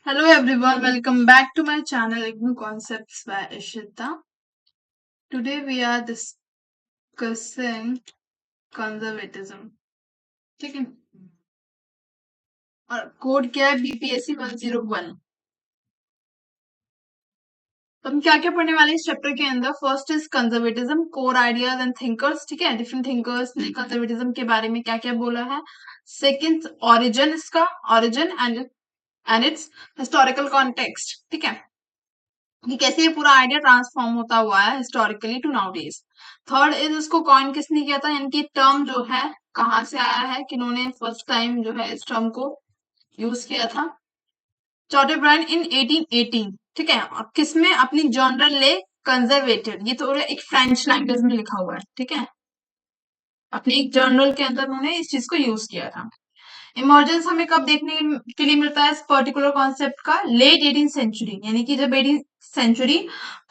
Hello everyone, welcome back to my channel Ignu Concepts by Ishita. Today we are discussing conservatism. ठीक है और code क्या है BPSC 101। तो हम क्या क्या पढ़ने वाले हैं इस चैप्टर के अंदर। First is conservatism, core ideas and thinkers. ठीक है, डिफरेंट थिंकर्स ने कंजर्वेटिज्म के बारे में क्या क्या बोला है। सेकंड, ओरिजिन, इसका origin and it's historical context. ठीक है, कि कैसे ये पूरा आइडिया ट्रांसफॉर्म होता हुआ है historically to nowadays. Third is इसको कॉइन किसने किया था, यानी कि टर्म जो है कहाँ से आया है, किन्होंने फर्स्ट टाइम जो है इस टर्म को यूज किया था। चौथे ब्रांड इन 1818। ठीक है, और किसमें, अपनी जर्नल ले कंजर्वेटिव, ये तो एक फ्रेंच लैंग्वेज में लिखा हुआ है। ठीक है, अपने एक जर्नल के अंदर उन्होंने इस चीज को यूज किया था। इमर्जेंस हमें कब देखने के लिए मिलता है इस पर्टिकुलर कॉन्सेप्ट का, लेट 18th सेंचुरी, यानी कि जब 18th सेंचुरी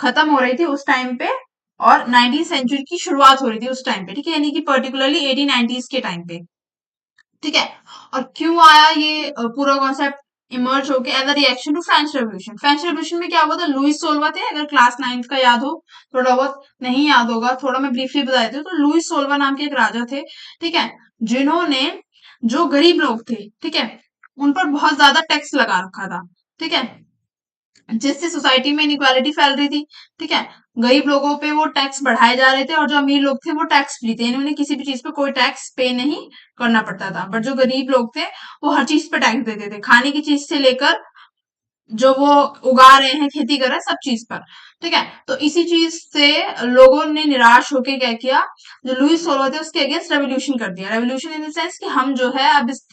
खत्म हो रही थी उस टाइम पे और 19th सेंचुरी की शुरुआत हो रही थी उस टाइम पे। ठीक है, यानी कि पर्टिकुलरली 1890s के टाइम पे। ठीक है, और क्यों आया ये पूरा कॉन्सेप्ट इमर्ज होके as a reaction to French revolution. French revolution में क्या हुआ था, लुइस सोल्वा थे, अगर क्लास 9th का याद हो, थोड़ा बहुत नहीं याद होगा, थोड़ा मैं ब्रीफली बता देती हूँ। तो लुइस सोल्वा नाम के एक राजा थे। ठीक है, जिन्होंने जो गरीब लोग थे, ठीक है, उन पर बहुत ज्यादा टैक्स लगा रखा था। ठीक है, जिससे सोसाइटी में इनइक्वालिटी फैल रही थी। ठीक है, गरीब लोगों पे वो टैक्स बढ़ाए जा रहे थे और जो अमीर लोग थे वो टैक्स फ्री थे, इन्होंने किसी भी चीज पे कोई टैक्स पे नहीं करना पड़ता था। बट जो गरीब लोग थे वो हर चीज पे टैक्स देते थे, खाने की चीज से लेकर जो वो उगा रहे हैं, खेती कर रहे हैं, सब चीज पर। ठीक है, तो इसी चीज से लोगों ने निराश होकर क्या किया, जो लुइस सोलो थे उसके अगेंस्ट रेवोल्यूशन कर दिया। रेवोल्यूशन इन द सेंस कि हम जो है अब इस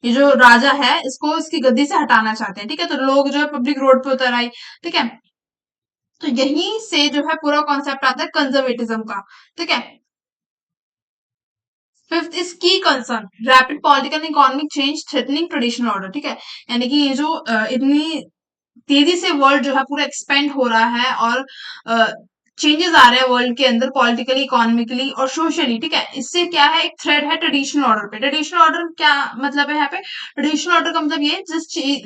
ये जो राजा है इसको इसकी गद्दी से हटाना चाहते हैं। ठीक है, तो लोग जो है पब्लिक रोड पे उतर आए। ठीक है, तो यहीं से जो है पूरा कॉन्सेप्ट आता है कंजर्वेटिज्म का। ठीक है, फिफ्थ इज की concern, rapid political economic change threatening traditional order. ठीक है, यानी कि ये जो इतनी तेजी से वर्ल्ड जो है पूरा एक्सपेंड हो रहा है और चेंजेस आ रहे हैं वर्ल्ड के अंदर, पॉलिटिकली, इकोनॉमिकली और सोशली। ठीक है, इससे क्या है, एक थ्रेड है ट्रेडिशनल ऑर्डर पे। ट्रेडिशनल ऑर्डर क्या मतलब है यहाँ पे, ट्रेडिशनल ऑर्डर का मतलब ये है,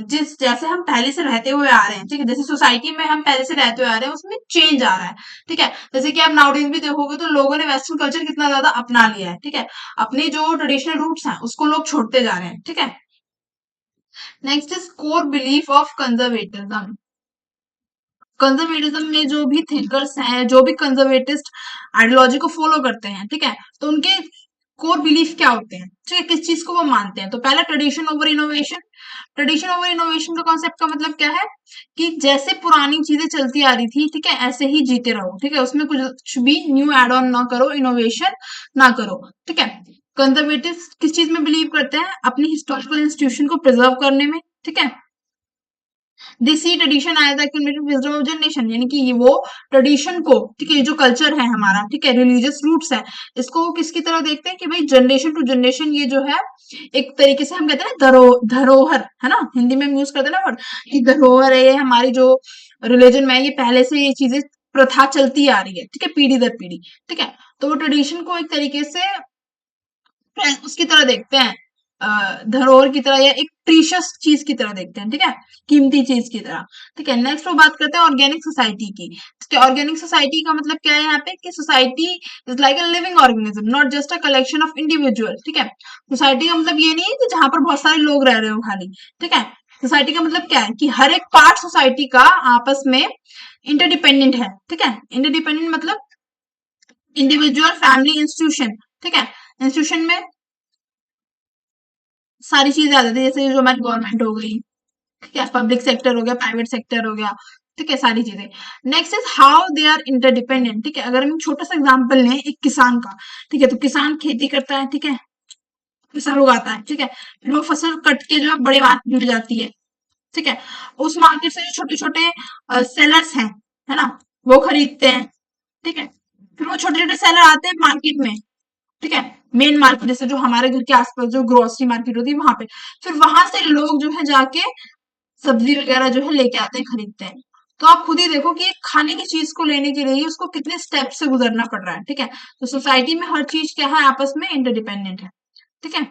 जिस जैसे हम पहले से रहते हुए आ रहे हैं, ठीक है, जैसे सोसाइटी में हम पहले से रहते हुए आ रहे हैं उसमें चेंज आ रहा है। ठीक है, जैसे कि आप नाउडेज भी देखोगे तो लोगों ने वेस्टर्न कल्चर कितना ज्यादा अपना लिया है। ठीक है, अपने जो ट्रेडिशनल रूट्स हैं उसको लोग छोड़ते जा रहे हैं। ठीक है, next is core belief of conservatism. Conservatism में जो भी थिंकर्स हैं, जो भी कंजर्वेटिस्ट आइडियोलॉजी को फॉलो करते हैं, ठीक है, तो उनके कोर बिलीफ क्या होते हैं, ठीक है, किस चीज को वो मानते हैं। तो पहला, tradition over innovation. Tradition over innovation का कॉन्सेप्ट का मतलब क्या है, कि जैसे पुरानी चीजें चलती आ रही थी, ठीक है, ऐसे ही जीते रहो। ठीक है, उसमें कुछ भी न्यू एड ऑन ना करो, इनोवेशन ना करो। ठीक है, कंजर्वेटिव किस चीज में बिलीव करते हैं, अपनी हिस्टोरिकल इंस्टीट्यूशन को प्रिजर्व करने में। ठीक है, दिस ही tradition as the accumulated wisdom of generation, यानी कि ये वो ट्रेडिशन को, ठीक है, ये जो कल्चर है हमारा, ठीक है, रिलीजियस रूट्स है, इसको वो किसकी तरह देखते हैं कि भाई जनरेशन टू जनरेशन ये जो है एक तरीके से हम कहते हैं ना धरोहर है ना, हिंदी में हम यूज करते हैं ना वर्ड, कि धरोहर है ये हमारी जो रिलीजन में है, ये पहले से ये चीजें प्रथा चलती आ रही है। ठीक है, पीढ़ी दर पीढ़ी। ठीक है, तो वो ट्रेडिशन को एक तरीके से उसकी तरह देखते हैं, धरोहर की तरह या एक प्रीशियस चीज की तरह देखते हैं। ठीक है, कीमती चीज की तरह। ठीक है, नेक्स्ट वो बात करते हैं ऑर्गेनिक सोसाइटी की। ठीक है, ऑर्गेनिक सोसाइटी का मतलब क्या है यहाँ पे, कि society is like a living organism, not just a collection of individual. ठीक है, सोसाइटी का मतलब ये नहीं है कि जहां पर बहुत सारे लोग रह रहे हो खाली। ठीक है, सोसाइटी का मतलब क्या है, कि हर एक पार्ट सोसाइटी का आपस में इंटरडिपेंडेंट है। ठीक है, इंटरडिपेंडेंट मतलब इंडिविजुअल, फैमिली, इंस्टीट्यूशन। ठीक है, इंस्टीट्यूशन में सारी चीजें आ जाती है, जैसे जो हमारी गवर्नमेंट हो गई, ठीक है, पब्लिक सेक्टर हो गया, प्राइवेट सेक्टर हो गया। ठीक है, सारी चीजें। Next is how they are interdependent. ठीक है, अगर हम छोटा सा एग्जांपल लें एक किसान का, ठीक है, तो किसान खेती करता है, ठीक है, फसल उगाता है, ठीक है, फिर वो फसल कट के जो है बड़े मार्केट में जाती है। ठीक है, उस मार्केट से जो छोटे छोटे सेलर्स हैं, है ना, वो खरीदते हैं। ठीक है, फिर वो छोटे छोटे सेलर आते हैं मार्केट में। ठीक है, मेन मार्केट, जैसे जो हमारे घर के आसपास जो ग्रोसरी मार्केट होती है वहां पे, फिर वहां से लोग जो है जाके सब्जी वगैरह जो है लेके आते हैं, खरीदते हैं। तो आप खुद ही देखो कि एक खाने की चीज को लेने के लिए ही उसको कितने स्टेप से गुजरना पड़ रहा है। ठीक है, तो सोसाइटी में हर चीज क्या है, आपस में इंटरडिपेंडेंट है। ठीक है,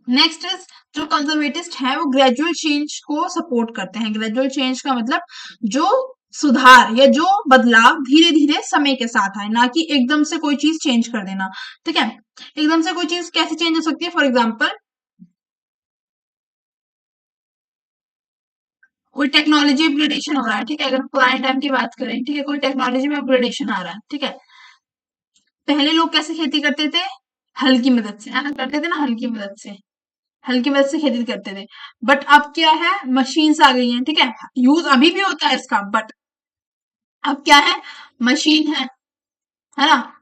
नेक्स्ट इज जो कंजर्वेटिस्ट है वो ग्रेजुअल चेंज को सपोर्ट करते हैं। ग्रेजुअल चेंज का मतलब जो सुधार या जो बदलाव धीरे धीरे समय के साथ आए, ना कि एकदम से कोई चीज चेंज कर देना। ठीक है, एकदम से कोई चीज कैसे चेंज हो सकती है? फॉर एग्जाम्पल कोई टेक्नोलॉजी अपग्रेडेशन हो रहा है, ठीक है, अगर पुराने टाइम की बात करें, ठीक है, कोई टेक्नोलॉजी में अपग्रेडेशन आ रहा है, ठीक है। पहले लोग कैसे खेती करते थे? हल की मदद से, है ना, करते थे ना, हल की मदद से, हल की मदद से खेती करते थे। बट अब क्या है, मशीन्स आ गई हैं, ठीक है, यूज अभी भी होता है इसका, बट अब क्या है, मशीन है ना।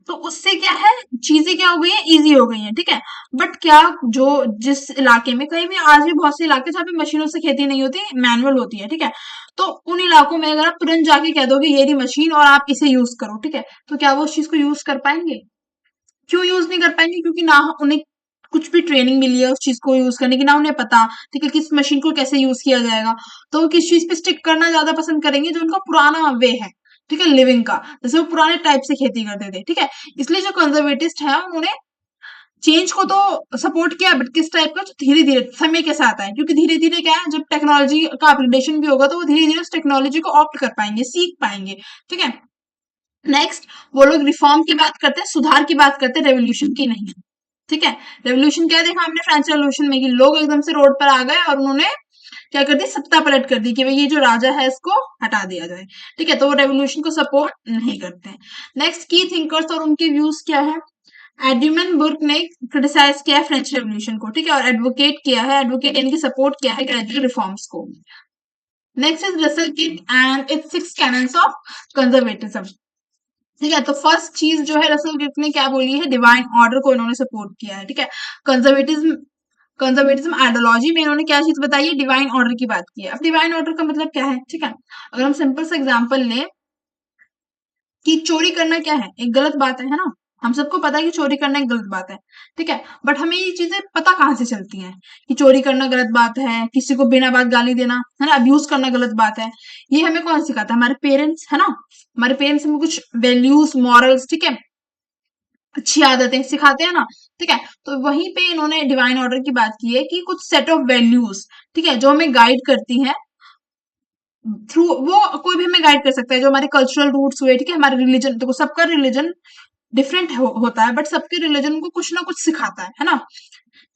तो उससे क्या है, चीजें क्या हो गई है, इजी हो गई हैं, ठीक है। बट क्या, जो जिस इलाके में, कहीं भी आज भी बहुत से इलाके जहाँ पे मशीनों से खेती नहीं होती, मैनुअल होती है, ठीक है, तो उन इलाकों में अगर आप तुरंत जाके कह दोगे ये रही मशीन और आप इसे यूज करो, ठीक है, तो क्या वो उस चीज को यूज कर पाएंगे? क्यों यूज नहीं कर पाएंगे? क्योंकि ना उन्हें कुछ भी ट्रेनिंग मिली है उस चीज को यूज करने की, ना उन्हें पता, ठीक है, किस मशीन को कैसे यूज किया जाएगा। तो वो किस चीज पे स्टिक करना ज्यादा पसंद करेंगे? जो उनका पुराना वे है, ठीक है, लिविंग का, जैसे वो पुराने टाइप से खेती करते थे, ठीक है। इसलिए जो कंजर्वेटिस्ट है उन्होंने चेंज को तो सपोर्ट किया, बट किस टाइप का, जो धीरे धीरे समय के साथ आए, क्योंकि धीरे धीरे क्या है, जब टेक्नोलॉजी का अपग्रेडेशन भी होगा तो वो धीरे धीरे उस टेक्नोलॉजी को ऑप्ट कर पाएंगे, सीख पाएंगे, ठीक है। नेक्स्ट, वो लोग रिफॉर्म की बात करते हैं, सुधार की बात करते हैं, रेवोल्यूशन की नहीं। ठीक है, रेवोल्यूशन क्या देखा हमने फ्रेंच रेवोल्यूशन में, कि लोग एकदम से रोड पर आ गए और उन्होंने क्या कर दी, सत्ता पलट कर दी, कि भाई ये जो राजा है इसको हटा दिया जाए, ठीक है, तो वो रेवोल्यूशन को सपोर्ट नहीं करते हैं। नेक्स्ट, की थिंकर्स और उनके व्यूज क्या है। एडमंड बुर्क ने क्रिटिसाइज किया है फ्रेंच रेवोल्यूशन को, ठीक है, और एडवोकेट किया है, एडवोकेट यानी कि सपोर्ट किया है ग्रेजुअल रिफॉर्म्स को। Next is Russell kid and it's 6 cannons of conservatism. ठीक है, तो फर्स्ट चीज जो है रसल किड ने क्या बोली है, डिवाइन ऑर्डर को इन्होंने सपोर्ट किया है, ठीक है। कंजर्वेटिज्म कंजर्वेटिज्म आइडियोलॉजी में इन्होंने क्या चीज बताई है, डिवाइन ऑर्डर की बात की है। अब डिवाइन ऑर्डर का मतलब क्या है, ठीक है, अगर हम सिंपल सा एग्जांपल लें कि चोरी करना क्या है, एक गलत बात है ना। हम सबको पता है कि चोरी करना एक गलत बात है, ठीक है, बट हमें ये चीजें पता कहाँ से चलती हैं कि चोरी करना गलत बात है, किसी को बिना बात गाली देना, है ना, अब्यूज करना गलत बात है। ये हमें कौन सिखाता है? हमारे पेरेंट्स, है ना। हमारे पेरेंट्स हमें कुछ वैल्यूज, मॉरल्स, ठीक है, अच्छी आदतें सिखाते हैं ना, ठीक है। तो वहीं पे इन्होंने डिवाइन ऑर्डर की बात की है कि कुछ सेट ऑफ वैल्यूज, ठीक है, जो हमें गाइड करती हैं थ्रू, वो कोई भी हमें गाइड कर सकता है, जो हमारे कल्चरल रूट्स हुए, ठीक है, हमारे रिलीजन, देखो सबका रिलीजन डिफरेंट होता है, बट सबके रिलीजन को कुछ ना कुछ सिखाता है ना,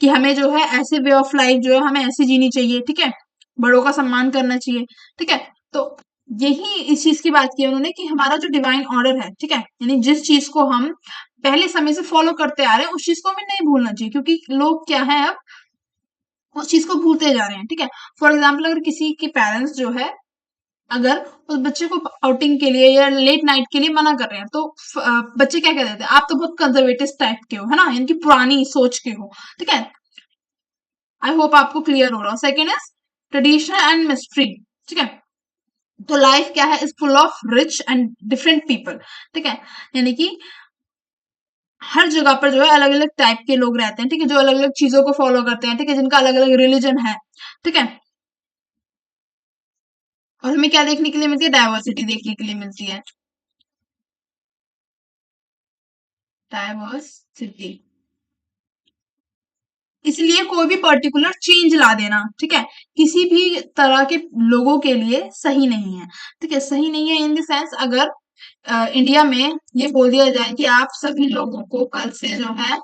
कि हमें जो है ऐसे वे ऑफ लाइफ जो है हमें ऐसे जीनी चाहिए, ठीक है, बड़ों का सम्मान करना चाहिए, ठीक है। तो यही इस चीज की बात की है उन्होंने, कि हमारा जो डिवाइन ऑर्डर है, ठीक है, यानी जिस चीज को हम पहले समय से फॉलो करते आ रहे हैं उस चीज को हमें नहीं भूलना चाहिए, क्योंकि लोग क्या है, अब उस चीज को भूलते जा रहे हैं, ठीक है। फॉर एग्जाम्पल, अगर किसी के पेरेंट्स जो है, अगर उस बच्चे को आउटिंग के लिए या लेट नाइट के लिए मना कर रहे हैं, तो बच्चे क्या कह देते हैं, आप तो बहुत कंजर्वेटिव टाइप के हो, है ना, इनकी पुरानी सोच के हो, ठीक है। आई होप आपको क्लियर हो रहा हो। Second is tradition and mystery, ठीक है। तो लाइफ क्या है, is full of rich and different people, ठीक है, यानी कि हर जगह पर जो है अलग अलग टाइप के लोग रहते हैं, ठीक है, जो अलग अलग चीजों को फॉलो करते हैं, ठीक है, जिनका अलग अलग रिलीजन है, ठीक है। और हमें क्या देखने के लिए मिलती है, डाइवर्सिटी देखने के लिए मिलती है, डाइवर्सिटी। इसलिए कोई भी पर्टिकुलर चेंज ला देना, ठीक है, किसी भी तरह के लोगों के लिए सही नहीं है, ठीक है, सही नहीं है इन द सेंस, अगर इंडिया में ये बोल दिया जाए कि आप सभी लोगों को कल से जो है,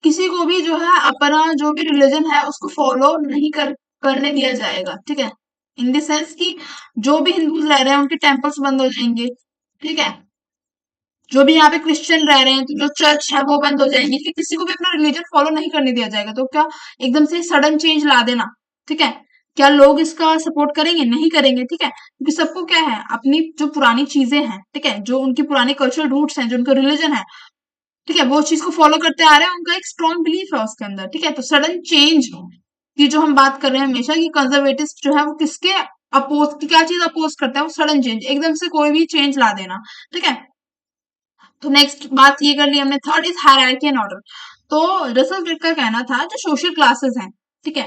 किसी को भी जो है अपना जो भी रिलीजन है उसको फॉलो नहीं करने दिया जाएगा, ठीक है, इन द सेंस कि जो भी हिंदूज रह रहे हैं उनके टेम्पल्स बंद हो जाएंगे, ठीक है, जो भी यहाँ पे क्रिश्चियन रह रहे हैं तो जो चर्च है वो बंद हो जाएंगी, कि किसी को भी अपना रिलीजन फॉलो नहीं करने दिया जाएगा। तो क्या एकदम से सडन चेंज ला देना, ठीक है, क्या लोग इसका सपोर्ट करेंगे? नहीं करेंगे, ठीक है, क्योंकि सबको क्या है, अपनी जो पुरानी चीजें हैं, ठीक है, जो उनकी पुरानी कल्चरल रूट्स हैं, जो उनका रिलीजन है, ठीक है, वो उस चीज को फॉलो करते आ रहे हैं, उनका एक स्ट्रॉन्ग बिलीफ है उसके अंदर, ठीक है। तो सडन चेंज की जो हम बात कर रहे हैं हमेशा, कि कंजर्वेटिव जो है वो किसके अपोज, की क्या चीज अपोज करते हैं, वो सडन चेंज, एकदम से कोई भी चेंज ला देना, ठीक है। तो नेक्स्ट बात ये कर ली हमने, third is hierarchy and order. तो रसल किड का कहना था जो सोशल क्लासेस हैं, ठीक है,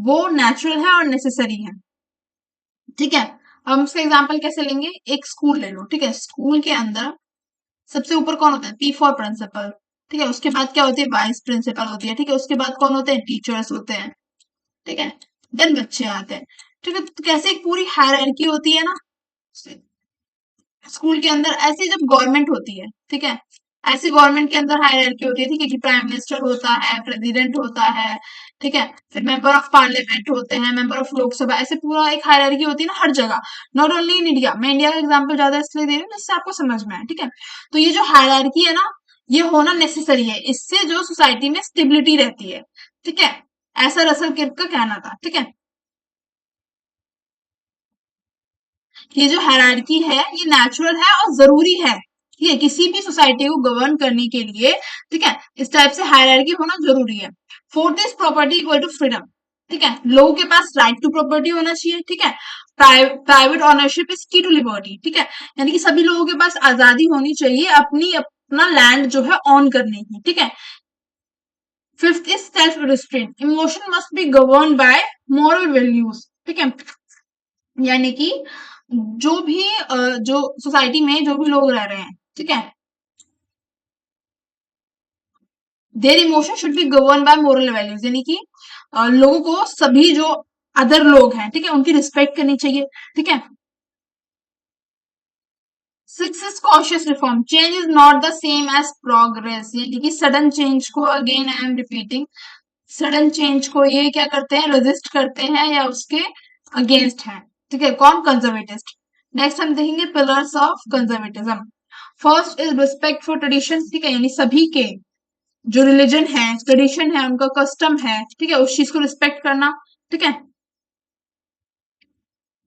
वो नेचुरल है और नेसेसरी है, ठीक है। हम उसका एग्जांपल कैसे लेंगे, एक स्कूल ले लो, ठीक है, स्कूल के अंदर सबसे ऊपर कौन होता है? पी फॉर प्रिंसिपल, ठीक है। उसके बाद क्या होती है? वाइस प्रिंसिपल होती है, ठीक है। उसके बाद कौन होते हैं? टीचर्स होते हैं, ठीक है। देन बच्चे आते हैं, ठीक है। तो कैसे एक पूरी हायरार्की होती है ना स्कूल के अंदर, ऐसी जब गवर्नमेंट होती है, ठीक है, ऐसी गवर्नमेंट के अंदर हायरार्की होती है, ठीक है, कि प्राइम मिनिस्टर होता है, प्रेसिडेंट होता है, ठीक है, फिर मेंबर ऑफ पार्लियामेंट होते हैं, मेंबर ऑफ लोकसभा, ऐसे पूरा एक हायरार्की होती है ना हर जगह। नॉट ओनली इन इंडिया, मैं इंडिया का एग्जांपल ज्यादा इसलिए दे रही हूँ जिससे आपको समझ में आए, ठीक है। तो ये जो हायरार्की है ना, ये होना नेसेसरी है, इससे जो सोसाइटी में स्टेबिलिटी रहती है, ठीक है। ऐसा रसल किर्क का कहना था, ठीक है। ये जो हायरार्की है ये नेचुरल है और जरूरी है, ठीक है, किसी भी सोसाइटी को गवर्न करने के लिए, ठीक है। इस टाइप से हायरार्की होना जरूरी है। Fourth is property equal to freedom, ठीक है। लोगों के पास राइट टू प्रॉपर्टी होना चाहिए, ठीक है। प्राइवेट ओनरशिप इज की टू लिबर्टी, ठीक है। यानी कि सभी लोगों के पास आजादी होनी चाहिए अपनी अपना लैंड जो है ऑन करने की, ठीक है। Fifth is self restraint, emotion must be govern by moral values, ठीक है। यानी कि जो भी जो सोसाइटी में जो भी लोग रह रहे हैं, ठीक है, there emotion should be govern by moral values, यानी कि लोगों को सभी जो अदर लोग हैं, ठीक है, उनकी रिस्पेक्ट करनी चाहिए, ठीक है। Six is cautious reform, change is not the same as progress, यानी कि सडन चेंज को, again I am repeating, sudden change को ये क्या करते हैं? रेजिस्ट करते हैं या उसके अगेंस्ट है, ठीक है। कौन? कंजर्वेटिस्ट। नेक्स्ट हम देखेंगे pillars of conservatism. First is respect for tradition, ठीक है, यानी सभी के जो रिलीजन है, ट्रेडिशन है, उनका कस्टम है, ठीक है, उस चीज को रिस्पेक्ट करना, ठीक है।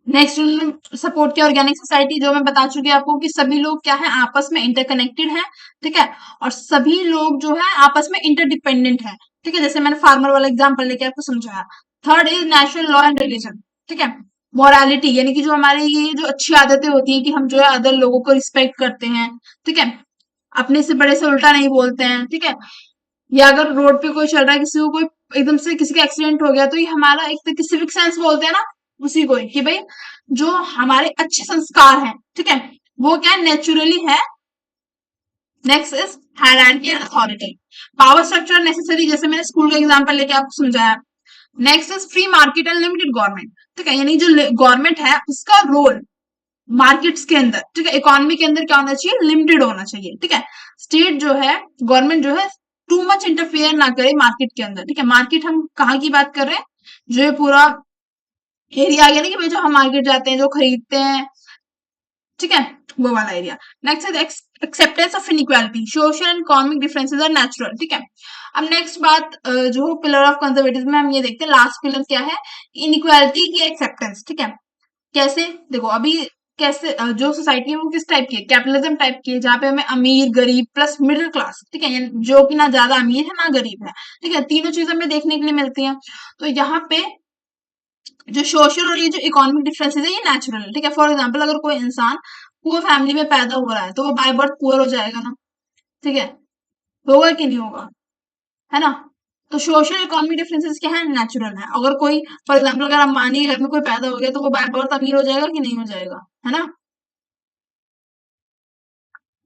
नेक्स्ट सपोर्ट किया ऑर्गेनिक सोसाइटी, जो मैं बता चुकी हूँ आपको कि सभी लोग क्या है? आपस में इंटरकनेक्टेड है, ठीक है, और सभी लोग जो है आपस में इंटरडिपेंडेंट है, ठीक है, जैसे मैंने फार्मर वाला एग्जांपल लेके आपको समझाया। Third is national law and religion, ठीक है। मोरालिटी, यानी कि जो हमारे ये जो अच्छी आदतें होती है कि हम जो है अदर लोगों को रिस्पेक्ट करते हैं, ठीक है, अपने से बड़े से उल्टा नहीं बोलते हैं, ठीक है। या अगर रोड पे कोई चल रहा है, किसी को कोई एकदम से किसी का एक्सीडेंट हो गया, तो ये हमारा एक तरह की सिविक सेंस बोलते हैं ना, उसी को ही, कि भाई जो हमारे अच्छे संस्कार हैं, ठीक है, वो क्या नेचुरली है। Next is hierarchy and authority, power structure necessary, जैसे मैंने स्कूल का एग्जांपल लेके आपको समझाया। Next is free market and limited government, ठीक है, यानी जो गवर्नमेंट है उसका रोल मार्केट्स के अंदर, ठीक है, इकोनॉमी के अंदर क्या होना चाहिए? लिमिटेड होना चाहिए, ठीक है। स्टेट जो है, गवर्नमेंट जो है, टू मच इंटरफेयर ना करे मार्केट के अंदर, ठीक है। मार्केट हम कहाँ की बात कर रहे हैं? जो ये पूरा एरिया आ गया ना, कि भाई जो हम मार्केट जाते हैं, जो खरीदते हैं, ठीक है, वो वाला area. Next is acceptance of inequality, social and economic differences are natural, ठीक है। अब नेक्स्ट बात जो पिलर ऑफ कंजर्वेटिज्म में हम ये देखते हैं, लास्ट पिलर क्या है? इनइक्वालिटी की एक्सेप्टेंस, ठीक है। कैसे? देखो अभी कैसे जो सोसाइटी है वो किस टाइप की है? कैपिटलिज्म टाइप की है, जहाँ पे हमें अमीर गरीब प्लस मिडिल क्लास, ठीक है, जो कि ना ज्यादा अमीर है ना गरीब है, ठीक है, तीनों चीजें हमें देखने के लिए मिलती हैं। तो यहाँ पे जो सोशल और ये जो इकोनॉमिक डिफरेंसेस है ये नेचुरल है, ठीक है। फॉर एग्जाम्पल अगर कोई इंसान पुअर फैमिली में पैदा हो रहा है तो वो बाय बर्थ पुअर हो जाएगा ना, ठीक है, होगा कि नहीं होगा? है ना? तो सोशल इकोनॉमिक डिफरेंसेस क्या है? नेचुरल है। अगर कोई फॉर एग्जाम्पल अगर अंबानी के घर में कोई पैदा हो गया तो वो बाय बर्थ अमीर हो जाएगा कि नहीं हो जाएगा? है ना?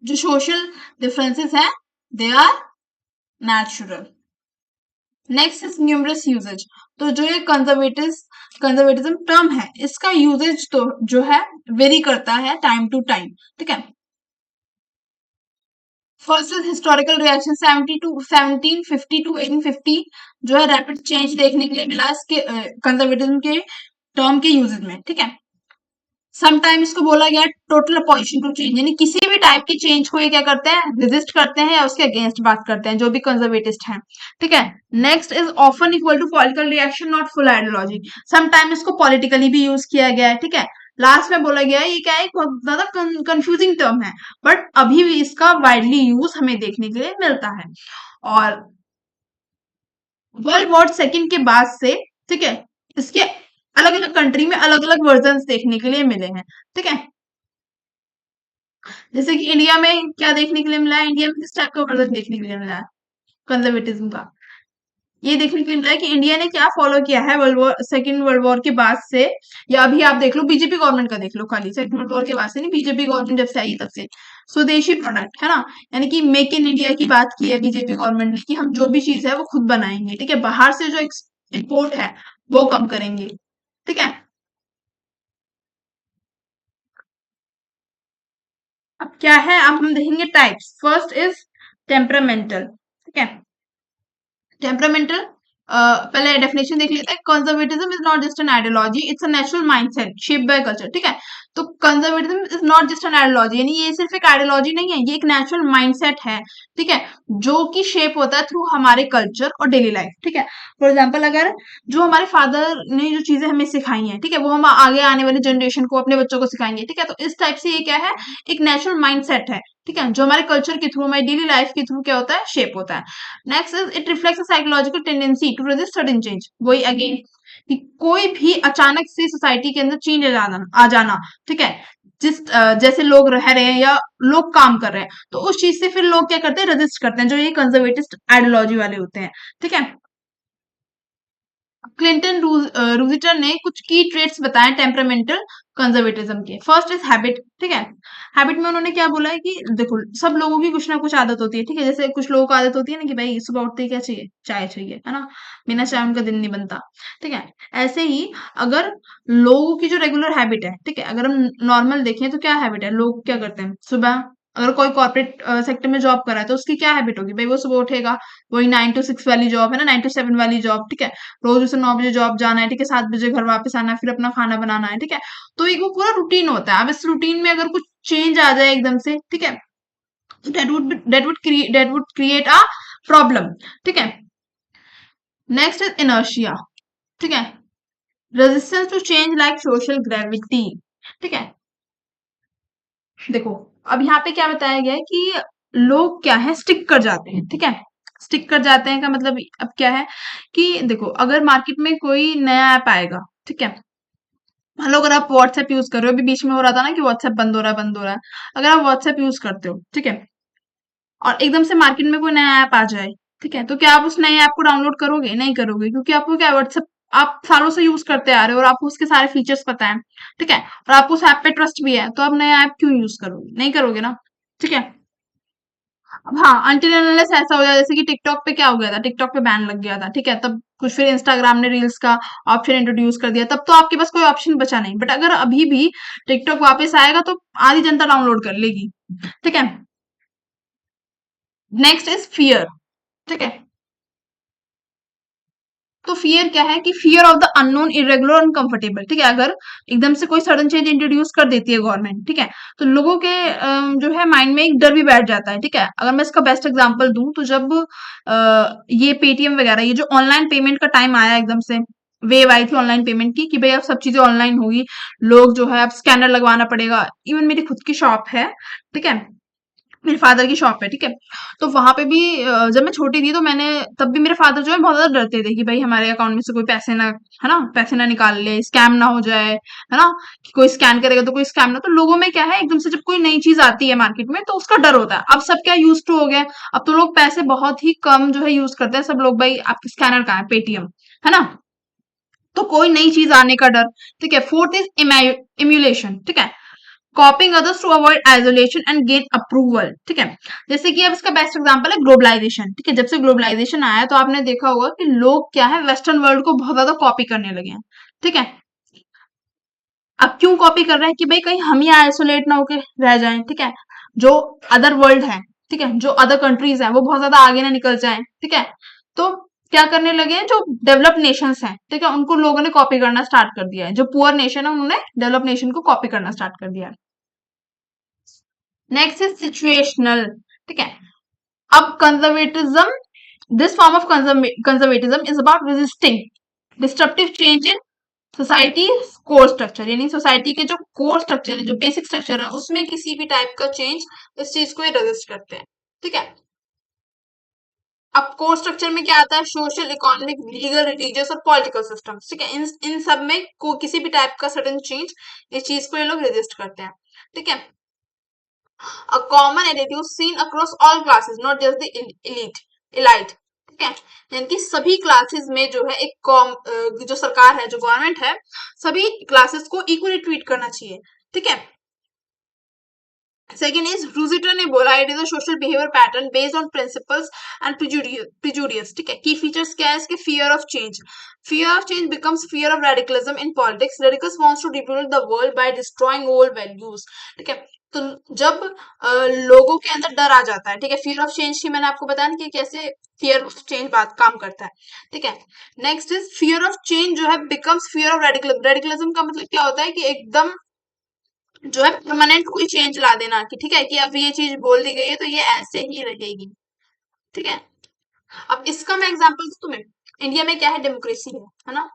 जो सोशल डिफरेंसेस हैं they are natural. Next is numerous usages, तो जो ये कंजर्वेटिज्म टर्म है इसका यूजेज तो जो है वेरी करता है टाइम टू टाइम, ठीक है। First is historical reaction, 1750 to 1850 जो है रैपिड चेंज देखने के लिए मिला इसके कंजर्वेटिज्म के टर्म के यूजेज में, ठीक है। समटाइम इसको बोला गया टोटल अपोजिशन टू चेंज, यानी किसी भी टाइप की चेंज को ये क्या करते हैं? रेजिस्ट करते हैं या उसके अगेंस्ट बात करते हैं, जो भी कंजर्वेटिस्ट हैं, ठीक है। Next is often equal to political reaction, not full ideology, sometime इसको पॉलिटिकली भी यूज किया गया है, ठीक है। लास्ट में बोला गया है ये क्या है? बहुत ज्यादा कंफ्यूजिंग टर्म है, बट अभी भी इसका वाइडली यूज हमें देखने के लिए मिलता है। और वर्ल्ड वॉर 2 के बाद से, ठीक है, इसके अलग अलग कंट्री में अलग अलग वर्जन देखने के लिए मिले हैं, ठीक है। जैसे कि इंडिया में क्या देखने के लिए मिला है? इंडिया में किस टाइप का वर्जन देखने के लिए मिला है कंजर्वेटिज्म का? ये देखने को मिल रहा है कि इंडिया ने क्या फॉलो किया है सेकेंड वर्ल्ड वॉर के बाद से, या अभी आप देख लो बीजेपी गवर्नमेंट का देख लो, खाली सेकेंड वर्ल्ड वॉर के बाद से नहीं, बीजेपी गवर्नमेंट जब से आई तब से स्वदेशी प्रोडक्ट है ना, यानी कि मेक इन इंडिया की बात की है बीजेपी गवर्नमेंट ने कि हम जो भी चीज है वो खुद बनाएंगे, ठीक है, बाहर से जो इम्पोर्ट है वो कम करेंगे, ठीक है। अब क्या है, अब हम देखेंगे टाइप्स। फर्स्ट इज टेम्परामेंटल, ठीक है। टेम्परामेंटल, पहले डेफिनेशन देख लेते हैं। Conservatism is not just an ideology, it's a natural mindset shaped by culture, ठीक है। तो conservatism is not just an ideology, यानी ये सिर्फ एक आइडियोलॉजी नहीं है, ये एक नेचुरल माइंडसेट है, ठीक है, जो कि शेप होता है थ्रू हमारे कल्चर और डेली लाइफ, ठीक है। फॉर एग्जाम्पल, अगर जो हमारे फादर ने जो चीजें हमें सिखाई हैं, ठीक है, वो हम आगे आने वाली जनरेशन को, अपने बच्चों को सिखाएंगे, ठीक है। तो इस टाइप से ये क्या है, एक नेचुरल माइंडसेट है, ठीक है, जो हमारे कल्चर के थ्रू, हमारी डेली लाइफ के थ्रू क्या होता है, शेप होता है। Next is it reflects a psychological tendency to resist sudden change, वही अगेन कि कोई भी अचानक से सोसाइटी के अंदर चेंज आ जाना, ठीक है, जैसे लोग रह रहे हैं या लोग काम कर रहे हैं, तो उस चीज से फिर लोग क्या करते हैं, रेजिस्ट करते हैं, जो ये कंजर्वेटिस्ट आइडियोलॉजी वाले होते हैं, ठीक है। क्लिंटन रूजिटर ने कुछ की ट्रेट्स बताए टेम्परामेंटल कंजर्वेटिज्म के। फर्स्ट इज हैबिट, ठीक है। हैबिट में उन्होंने क्या बोला है कि देखो, सब लोगों की कुछ ना कुछ आदत होती है, ठीक है, जैसे कुछ लोगों को आदत होती है ना कि भाई सुबह उठते ही क्या चाहिए, चाय चाहिए, है ना, बिना चाय उनका दिन नहीं बनता, ठीक है। ऐसे ही अगर लोगों की जो रेगुलर हैबिट है, ठीक है, अगर हम नॉर्मल देखें तो क्या हैबिट है, लोग क्या करते हैं सुबह, अगर कोई कॉर्पोरेट सेक्टर में जॉब कर रहा है तो उसकी क्या हैबिट होगी, भाई वो सुबह उठेगा, वही 9 to 6 वाली जॉब है ना, 9 to 7 वाली जॉब, ठीक है, रोज उसे 9 बजे जॉब जाना है, ठीक है, 7 बजे घर वापस आना है, फिर अपना खाना बनाना है, ठीक है। तो एक वो पूरा रूटीन होता है। अब इस रूटीन में अगर कुछ चेंज आ जाए एकदम से, ठीक है, तो that would create a problem, ठीक है। नेक्स्ट इज इनर्शिया, ठीक है, resistance to change like social gravity, ठीक है। देखो, अब यहाँ पे क्या बताया गया है कि लोग क्या है, स्टिक कर जाते हैं, ठीक है। स्टिक कर जाते हैं का मतलब अब क्या है कि देखो, अगर मार्केट में कोई नया ऐप आएगा, ठीक है, मान लो अगर आप व्हाट्सएप यूज कर रहे हो, अभी बीच में हो रहा था ना कि व्हाट्सएप बंद हो रहा है, बंद हो रहा है, अगर आप व्हाट्सएप यूज करते हो, ठीक है, और एकदम से मार्केट में कोई नया ऐप आ जाए, ठीक है, तो क्या आप उस नए ऐप को डाउनलोड करोगे, नहीं करोगे, क्योंकि आपको क्या, व्हाट्सएप आप सालों से यूज करते आ रहे हो और आपको उसके सारे फीचर्स पता है, ठीक है, और आपको उस ऐप पे ट्रस्ट भी है, तो आप नया ऐप क्यों यूज करोगे, नहीं करोगे ना, ठीक है। अब हाँ, अनटिल अनलेस ऐसा हो जाए, जैसे कि टिकटॉक पे क्या हो गया था, टिकटॉक पे बैन लग गया था, ठीक है, तब कुछ फिर इंस्टाग्राम ने रील्स का ऑप्शन इंट्रोड्यूस कर दिया, तब तो आपके पास कोई ऑप्शन बचा नहीं, बट अगर अभी भी टिकटॉक वापस आएगा तो आधी जनता डाउनलोड कर लेगी, ठीक है। नेक्स्ट इज फियर, ठीक है। तो फियर क्या है कि fear of the unknown, irregular, uncomfortable, ठीक है, अगर एकदम से कोई सडन चेंज इंट्रोड्यूस कर देती है गवर्नमेंट, ठीक है, तो लोगों के जो है माइंड में एक डर भी बैठ जाता है, ठीक है। अगर मैं इसका बेस्ट एग्जांपल दूं तो जब ये पेटीएम वगैरह, ये जो ऑनलाइन पेमेंट का टाइम आया एकदम से, वेव आई थी ऑनलाइन पेमेंट की कि भाई अब सब चीजें ऑनलाइन होगी, लोग जो है अब स्कैनर लगवाना पड़ेगा। इवन मेरी खुद की शॉप है, ठीक है, मेरे फादर की शॉप है, ठीक है, तो वहां पे भी जब मैं छोटी थी तो मैंने, तब भी मेरे फादर जो है बहुत ज्यादा डरते थे कि भाई हमारे अकाउंट में से कोई पैसे ना, है ना, पैसे ना निकाल ले, स्कैम ना हो जाए, है ना, कि कोई स्कैन करेगा तो कोई स्कैम ना, तो लोगों में क्या है, एकदम से जब कोई नई चीज आती है मार्केट में तो उसका डर होता है। अब सब क्या यूज टू हो गया, अब तो लोग पैसे बहुत ही कम जो है यूज करते हैं, सब लोग भाई आपके स्कैनर कहाँ है, पेटीएम, है ना, तो कोई नई चीज आने का डर, ठीक है। फोर्थ इज इम्यूलेशन, ठीक है, copying others to avoid isolation and gain approval, ठीक है। जैसे कि अब इसका बेस्ट एग्जांपल है ग्लोबलाइजेशन, ठीक है, जब से ग्लोबलाइजेशन आया तो आपने देखा होगा कि लोग क्या है, वेस्टर्न वर्ल्ड को बहुत ज्यादा कॉपी करने लगे हैं, ठीक है। अब क्यों कॉपी कर रहे हैं कि भाई कहीं हम ही आइसोलेट ना होके रह जाएं, ठीक है, जो अदर वर्ल्ड है, ठीक है, जो अदर कंट्रीज है वो बहुत ज्यादा आगे ना निकल जाएं, ठीक है। तो क्या करने लगे हैं, जो डेवलप्ड नेशंस हैं, ठीक है, उनको लोगों ने कॉपी करना स्टार्ट कर दिया है, जो पुअर नेशन है उन्होंने डेवलप नेशन को कॉपी करना स्टार्ट कर दिया है। नेक्स्ट इज सिचुएशनल, ठीक है। अब conservatism, this form of conservatism is about resisting disruptive change in society core structure, यानी सोसाइटी के जो कोर स्ट्रक्चर है, जो बेसिक स्ट्रक्चर है, उसमें किसी भी टाइप का चेंज, इस चीज को ये रेजिस्ट करते हैं, ठीक है। अब कोर स्ट्रक्चर में क्या आता है, सोशल, इकोनॉमिक, लीगल, रिलीजियस और पॉलिटिकल सिस्टम्स, ठीक है, इन सब में को किसी भी टाइप का सडन चेंज, इस चीज को ये लोग रेजिस्ट करते हैं, ठीक है। A common attitude seen across all classes, not just the elite. ठीक है। यानी कि सभी क्लासेस में जो है एक जो सरकार है, जो गवर्नमेंट है, सभी क्लासेस को इक्वली ट्रीट करना चाहिए। ठीक है। सेकेंड इज रूजिटर ने बोला it is a social behaviour pattern based on principles and prejudices. ठीक है। की फीचर्स क्या है इसके? Fear of change, fear of change becomes fear of radicalism in politics, radicals wants to rebuild the world by destroying old values. ठीक है। तो जब लोगों के अंदर डर आ जाता है, ठीक है, फियर ऑफ चेंज की मैंने आपको बताया ना कि कैसे फियर ऑफ चेंज बात काम करता है। ठीक है। Next is fear of change जो है becomes fear of radicalism. Radicalism का मतलब क्या होता है कि एकदम जो है परमानेंट कोई चेंज ला देना कि ठीक है कि अब ये चीज बोल दी गई है तो ये ऐसे ही रहेगी। ठीक है। अब इसका मैं एग्जांपल दूं तुम्हें, इंडिया में क्या है? डेमोक्रेसी है ना।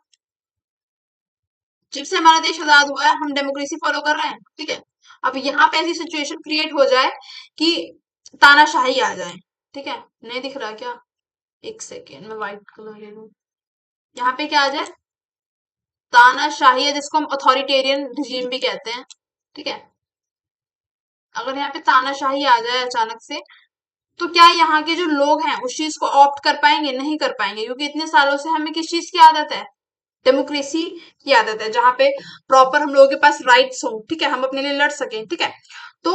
जब से हमारा देश आजाद हुआ है हम डेमोक्रेसी फॉलो कर रहे हैं। ठीक है। अब यहाँ पे ऐसी सिचुएशन क्रिएट हो जाए कि तानाशाही आ जाए। ठीक है। नहीं दिख रहा क्या? एक सेकेंड में व्हाइट कलर ले लूं। यहाँ पे क्या आ जाए? तानाशाही है, जिसको हम अथॉरिटेरियन रिजीम भी कहते हैं। ठीक है। अगर यहाँ पे तानाशाही आ जाए अचानक से, तो क्या यहाँ के जो लोग हैं उस चीज को ऑप्ट कर पाएंगे? नहीं कर पाएंगे, क्योंकि इतने सालों से हमें किस चीज की आदत है? डेमोक्रेसी की आदत है, जहां पे प्रॉपर हम लोगों के पास राइट्स हो। ठीक है। हम अपने लिए लड़ सकें। ठीक है। तो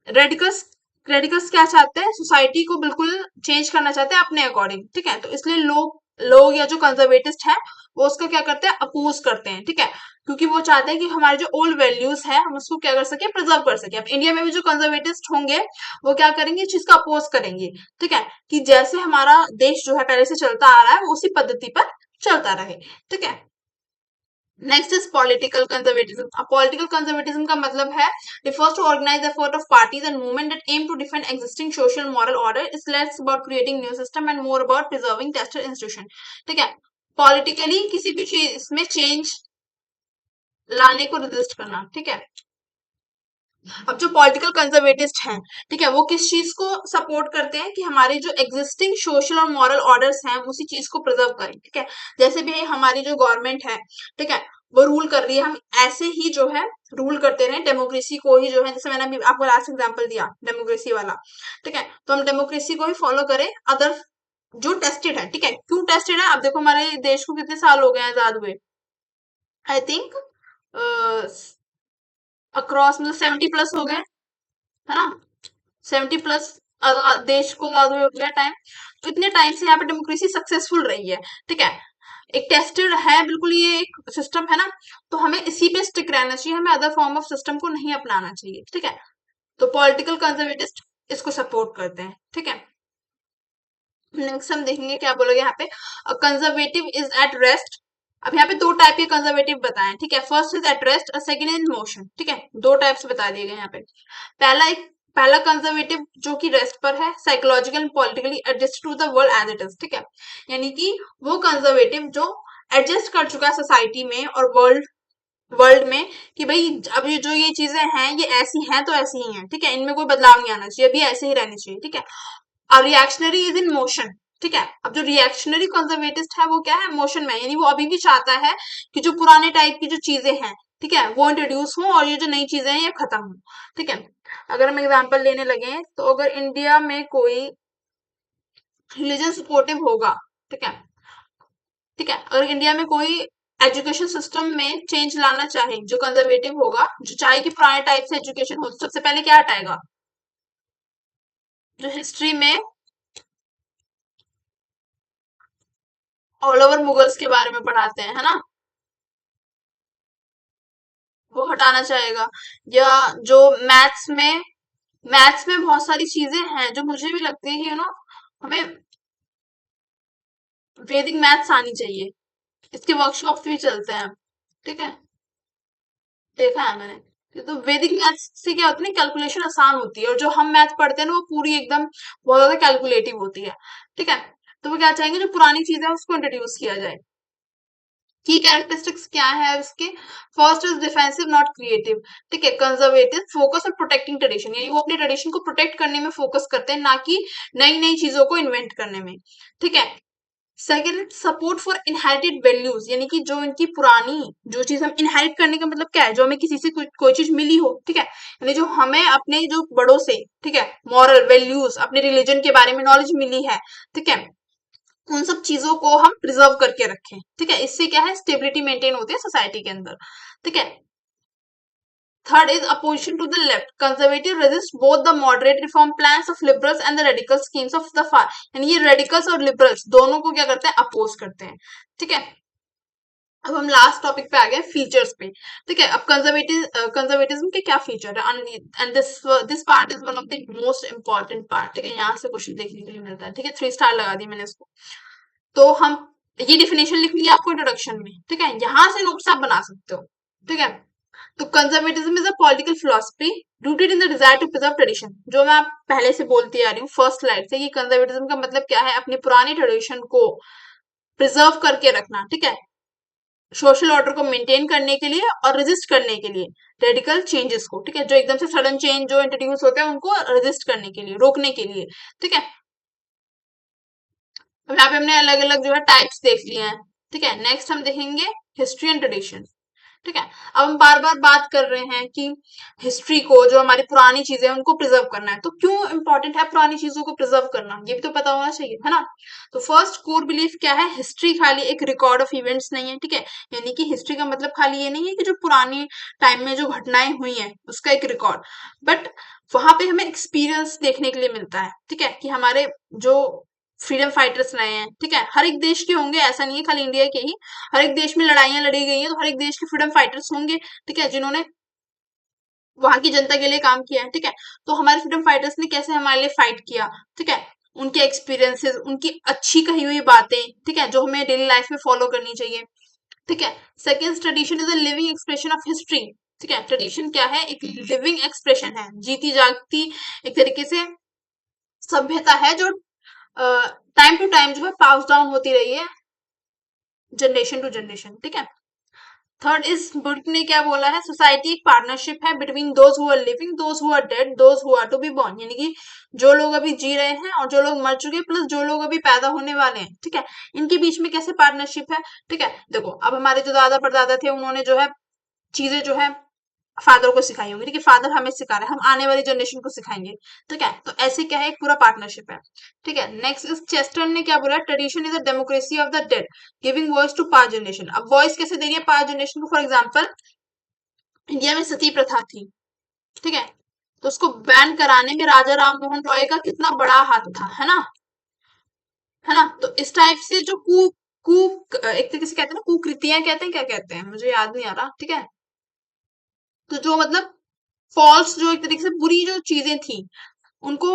रेडिकल्स रेडिकल्स क्या चाहते हैं? सोसाइटी को बिल्कुल चेंज करना चाहते हैं अपने अकॉर्डिंग। ठीक है। तो इसलिए लोग लोग या जो कंजर्वेटिस्ट हैं वो उसका क्या करते हैं? अपोज करते हैं। ठीक है। क्योंकि वो चाहते हैं कि हमारे जो ओल्ड वैल्यूज है हम उसको क्या कर सके? प्रिजर्व कर सके। अब इंडिया में भी जो कंजर्वेटिस्ट होंगे वो क्या करेंगे? इस चीज का अपोज करेंगे। ठीक है। कि जैसे हमारा देश जो है पहले से चलता आ रहा है वो उसी पद्धति पर चलता रहे। ठीक है। Next is political conservatism. अब पॉलिटिकल कंजर्वेटिज्म का मतलब है refers to organize effort of parties and movement that aim to defend existing social moral order. It's less about creating new system and more about preserving tested institution. ठीक है। Politically किसी भी चीज में change लाने को रेजिस्ट करना। ठीक है। अब जो पॉलिटिकल कंजर्वेटिस्ट हैं, ठीक है, वो किस चीज को सपोर्ट करते हैं? कि हमारे जो एग्जिस्टिंग सोशल और मॉरल ऑर्डर्स हैं उसी चीज को प्रिजर्व करें। ठीक है। जैसे भी हमारी जो गवर्नमेंट है, ठीक है, वो रूल कर रही है, हम ऐसे ही जो है रूल करते रहे, डेमोक्रेसी को ही जो है, जैसे मैंने अभी आपको लास्ट एग्जांपल दिया डेमोक्रेसी वाला। ठीक है। तो हम डेमोक्रेसी को ही फॉलो करें, अदर जो टेस्टेड है। ठीक है। क्यों टेस्टेड है? अब देखो हमारे देश को कितने साल हो गए आजाद हुए? आई थिंक अक्रॉस मतलब 70+ हो गए, है ना। 70+ देश को आजाद हुए हो गया टाइम। तो इतने टाइम से यहाँ पे डेमोक्रेसी सक्सेसफुल रही है। ठीक है। एक टेस्टेड है बिल्कुल, ये एक सिस्टम है ना। तो हमें इसी पे स्टिक रहना चाहिए, हमें अदर फॉर्म ऑफ सिस्टम को नहीं अपनाना चाहिए। ठीक है। तो पॉलिटिकल कंजर्वेटिस्ट इसको सपोर्ट करते हैं। ठीक है। नेक्स्ट हम देखेंगे क्या बोलोगे यहाँ पे, कंजर्वेटिव इज एट रेस्ट। अब यहाँ पे दो टाइप के कंजर्वेटिव बताए। ठीक है। फर्स्ट इज एट रेस्ट और सेकंड इज इन मोशन। ठीक है। दो टाइप्स बता दिए गए यहाँ पे। पहला कंजर्वेटिव जो कि रेस्ट पर है, psychological and politically adjust to the world as it is. ठीक है। यानी कि वो कंजर्वेटिव जो एडजस्ट कर चुका है सोसाइटी में और वर्ल्ड वर्ल्ड में, कि भाई अब ये जो ये चीजें हैं ये ऐसी हैं तो ऐसी ही हैं। ठीक है। इनमें कोई बदलाव नहीं आना चाहिए, अभी ऐसे ही रहनी चाहिए। ठीक है। और रिएक्शनरी इज इन मोशन। ठीक है। अब जो रिएक्शनरी कंजर्वेटिस्ट है वो क्या है? मोशन में, यानी वो अभी भी चाहता है कि जो पुराने टाइप की जो चीजें हैं, ठीक है, वो इंट्रोड्यूस हो और ये जो नई चीजें हैं ये खत्म हो। ठीक है। अगर हम एग्जांपल लेने लगे तो अगर इंडिया में कोई रिलीजन सपोर्टिव होगा, ठीक है, ठीक है, अगर इंडिया में कोई एजुकेशन सिस्टम में चेंज लाना चाहे जो कंजर्वेटिव होगा, जो चाहे कि पुराने टाइप से एजुकेशन हो, तो सबसे पहले क्या हटाएगा? जो हिस्ट्री में ऑल ओवर मुगल्स के बारे में पढ़ाते हैं, है ना, वो हटाना चाहेगा। या जो मैथ्स में बहुत सारी चीजें हैं जो मुझे भी लगती है कि हमें वैदिक मैथ्स आनी चाहिए। इसके वर्कशॉप्स भी चलते हैं। ठीक है। देखा है मैंने। तो वैदिक मैथ्स से क्या होता है ना, कैलकुलेशन आसान होती है, और जो हम मैथ पढ़ते हैं ना वो पूरी एकदम बहुत ज्यादा कैलकुलेटिव होती है। ठीक है। तो वो क्या चाहेंगे, जो पुरानी चीजें हैं उसको इंट्रोड्यूस किया जाए। की कैरेक्टरिस्टिक्स क्या है इसके? First is defensive not creative. ठीक है। Conservative focus on protecting tradition, यानी वो अपनी ट्रेडिशन को प्रोटेक्ट करने में फोकस करते हैं, ना कि नई नई चीजों को इन्वेंट करने में। ठीक है। Second, support for inherited values, यानी कि जो इनकी पुरानी जो चीज हम इनहेरिट करने का मतलब क्या है? जो हमें किसी से कोई चीज मिली हो। ठीक है। यानी जो हमें अपने जो बड़ों से, ठीक है, मॉरल वैल्यूज अपने रिलीजन के बारे में नॉलेज मिली है। ठीक है। उन सब चीजों को हम प्रिजर्व करके रखें, ठीक है। इससे क्या है, स्टेबिलिटी मेंटेन होती है सोसाइटी के अंदर, ठीक है। Third is opposition to the left, conservative resist both the moderate reform plans of liberals and the radical schemes of the far, यानी ये रेडिकल्स और लिबरल्स दोनों को क्या करते हैं, अपोज करते हैं, ठीक है। अब हम लास्ट टॉपिक पे आ गए, फीचर्स पे, ठीक है। अब कंजर्वेटिज्म के क्या फीचर है, and this part is one of the most important part, ठीक है। यहाँ से क्वेश्चन देखने के लिए मिलता है, ठीक है। 3 स्टार लगा दी मैंने इसको। तो हम ये डिफिनेशन लिख लिया आपको इंट्रोडक्शन में, ठीक है। यहाँ से नोट्स आप बना सकते हो, ठीक है। तो conservatism is a political philosophy rooted in the desire to preserve tradition, जो मैं आप पहले से बोलती आ रही हूँ फर्स्ट स्लाइड से, कि कंजर्वेटिज्म का मतलब क्या है, अपनी पुरानी ट्रेडिशन को प्रिजर्व करके रखना, ठीक है। सोशल ऑर्डर को मेंटेन करने के लिए और रेजिस्ट करने के लिए रेडिकल चेंजेस को, ठीक है। जो एकदम से सडन चेंज जो इंट्रोड्यूस होते हैं उनको रेजिस्ट करने के लिए, रोकने के लिए, ठीक है। अब यहाँ पे हमने अलग अलग जो है टाइप्स देख लिए हैं, ठीक है। नेक्स्ट हम देखेंगे हिस्ट्री एंड ट्रेडिशन, ठीक है। अब हम बार बार बात कर रहे हैं कि हिस्ट्री को, जो हमारी पुरानी चीजें हैं उनको प्रिजर्व करना है, तो क्यों इंपॉर्टेंट है पुरानी चीजों को प्रिजर्व करना, ये भी तो पता होना चाहिए, है ना। तो फर्स्ट कोर बिलीफ क्या है, हिस्ट्री खाली एक रिकॉर्ड ऑफ इवेंट्स नहीं है, ठीक है। यानी कि हिस्ट्री का मतलब खाली ये नहीं है कि जो पुरानी टाइम में जो घटनाएं हुई हैं उसका एक रिकॉर्ड, बट वहां पे हमें एक्सपीरियंस देखने के लिए मिलता है, ठीक है। कि हमारे जो फ्रीडम फाइटर्स रहे हैं, ठीक है, हर एक देश के होंगे, ऐसा नहीं है खाली इंडिया के ही, हर एक देश में लड़ाइयां लड़ी गई हैं, तो हर एक देश के फ्रीडम फाइटर्स होंगे, ठीक है, जिन्होंने वहां की जनता के लिए काम किया है, ठीक है। तो हमारे फ्रीडम फाइटर्स ने कैसे हमारे लिए फाइट किया, ठीक है। उनके एक्सपीरियंसेस, उनकी अच्छी कही हुई बातें, ठीक है, जो हमें डेली लाइफ में फॉलो करनी चाहिए, ठीक है। Second, tradition is a living expression of history, ठीक है। ट्रेडिशन क्या है, एक लिविंग एक्सप्रेशन है, जीती जागती एक तरीके से सभ्यता है, जो टाइम टू टाइम जो है पास डाउन होती रही है जनरेशन टू जनरेशन, ठीक है। थर्ड इज, बुक ने क्या बोला है, सोसाइटी एक पार्टनरशिप है between those who are living, those who are dead, those who are to be born, यानी कि जो लोग अभी जी रहे हैं और जो लोग मर चुके हैं, प्लस जो लोग अभी पैदा होने वाले हैं, ठीक है। इनके बीच में कैसे पार्टनरशिप है, ठीक है। देखो, अब हमारे जो दादा परदादा थे उन्होंने जो है चीजें जो है फादर को सिखाई होंगी, ठीक है। फादर हमें सिखा रहे हैं, हम आने वाली जनरेशन को सिखाएंगे, ठीक है। तो ऐसे क्या है, एक पूरा पार्टनरशिप है, ठीक है। नेक्स्ट इस चेस्टर्न ने क्या बोला, tradition is a democracy of the dead giving voice to past generation. अब वॉइस कैसे दे रही है पास्ट जनरेशन को, फॉर एग्जाम्पल इंडिया में सती प्रथा थी, ठीक है। तो उसको बैन कराने में राजा राम मोहन रॉय का कितना बड़ा हाथ था, है ना, है ना। तो इस टाइप से जो कु कु एक तरीके से कहते हैं ना, कुकृतियां कहते हैं, क्या कहते हैं मुझे याद नहीं आ रहा, ठीक है। तो जो मतलब फॉल्स, जो एक तरीके से बुरी जो चीजें थी, उनको,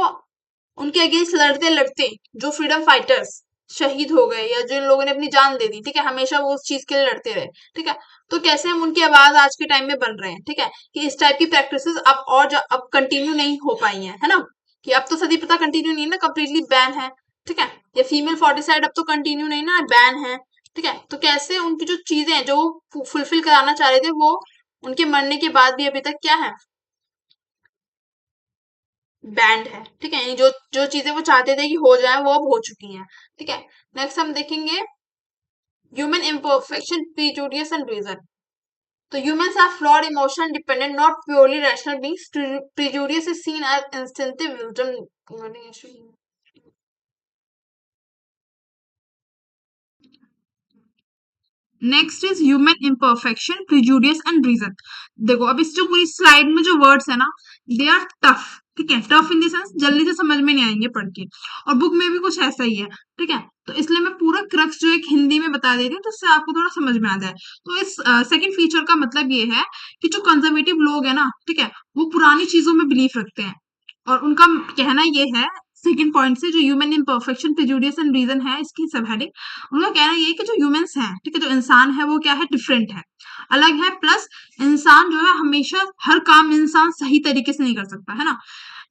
उनके अगेंस्ट लड़ते लड़ते जो फ्रीडम फाइटर्स शहीद हो गए, या जिन लोगों ने अपनी जान दे दी, ठीक है, हमेशा वो उस चीज के लिए लड़ते रहे, ठीक है। तो कैसे हम उनकी आवाज आज के टाइम में बन रहे हैं, ठीक है। कि इस टाइप की प्रैक्टिसेस अब और अब कंटिन्यू नहीं हो पाई हैं, है ना। कि अब तो सती प्रथा कंटिन्यू नहीं है ना, कम्प्लीटली बैन है, ठीक है। या फीमेल फोर्टिसाइड अब तो कंटिन्यू नहीं ना, बैन है, ठीक है। तो कैसे उनकी जो चीजें हैं जो फुलफिल कराना चाह रहे थे, वो उनके मरने के बाद भी अभी तक क्या है, बैंड है, ठीक है। यानी जो जो चीजें वो चाहते थे कि हो जाए, वो अब हो चुकी हैं, ठीक है। नेक्स्ट हम देखेंगे ह्यूमन इम्परफेक्शन, प्रीजुडियस एंड रीजन। तो humans are flawed, emotional, dependent, not purely rational beings. Prejudice is seen as instinctive wisdom. Next is human imperfection, prejudices and reason. देखो, अब इस जो पूरी स्लाइड में जो वर्ड्स है ना, दे आर टफ, ठीक है। टफ इन द सेंस जल्दी से समझ में नहीं आएंगे पढ़ के, और बुक में भी कुछ ऐसा ही है, ठीक है। तो इसलिए मैं पूरा क्रक्स जो एक हिंदी में बता देती हूँ, तो इससे आपको थोड़ा समझ में आ जाए। तो इस सेकंड फीचर का मतलब ये है कि जो कंजर्वेटिव लोग है ना, ठीक है, वो पुरानी चीजों में बिलीव रखते हैं, और उनका कहना ये है, सेकंड पॉइंट से, जो human imperfection, prejudice and reason है, इसकी सब हेडिंग, उनका कहना ये है कि जो ह्यूमंस हैं, ठीक है, जो इंसान है वो क्या है, डिफरेंट है, अलग है। प्लस इंसान जो है हमेशा हर काम इंसान सही तरीके से नहीं कर सकता, है ना।